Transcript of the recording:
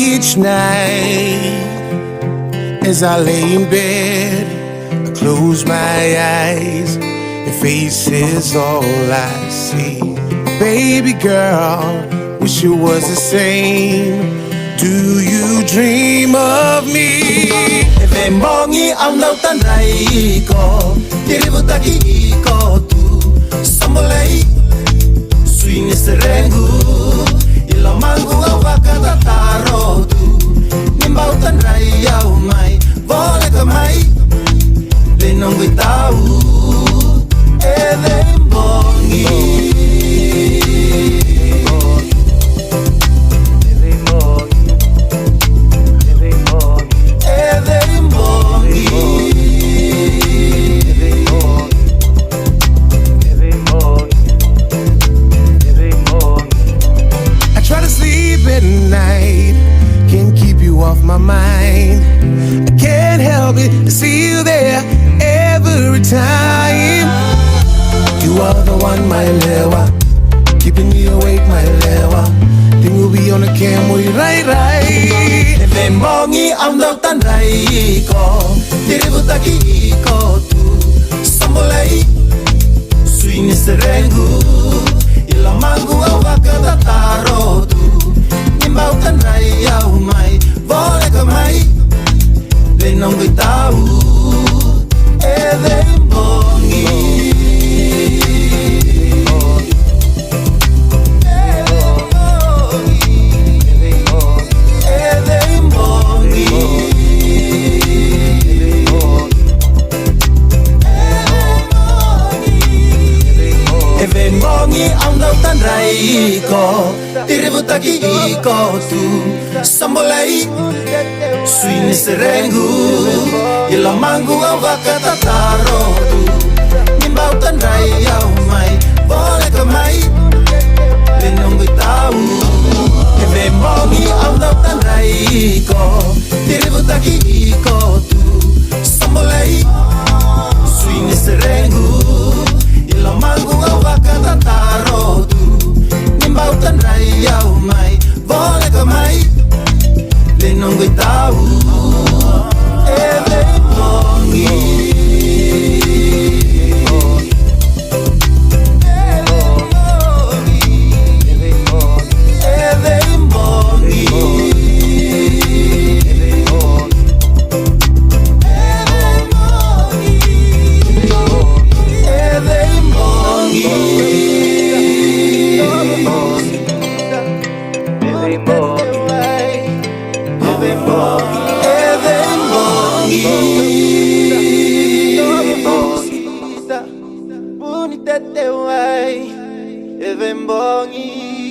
Each night as I lay in bed, I close my eyes, your face is all I see. Baby girl, wish it was the same. Do you dream of me? Veibogi andau tanrai ko, tiributaki ko tu sambolei, swing serengu, ilamangu awakata taro tu, nimbau tanrai au mai, vole kamai, lenongu tau, Veibogi. At night, can't keep you off my mind. I can't help it to see you there every time. You are the one, my lewa, keeping me awake, my lewa. Think we'll be on the cam with you, right? Veibogi andau tanrai ko, tiributaki ko tu sambolei, swing serengu, ilamangu awakata taro tu. Nimbau tanrai au mai, vole kamai, lenongu tau, Veibogi. Veibogi andau tanrai ko, tiributaki ko tu sambolei, swing serengu, ilamangu awakata taro tu. Nimbau tanrai au mai, vole kamai, lenongu tau. Veibogi andau tanrai ko, tiributaki ko tu sambolei, swing serengu, ilamangu awakata taro tu. Nimbau tanrai au mai, vole kamai, lenongu tau, Veibogi. Veibogi.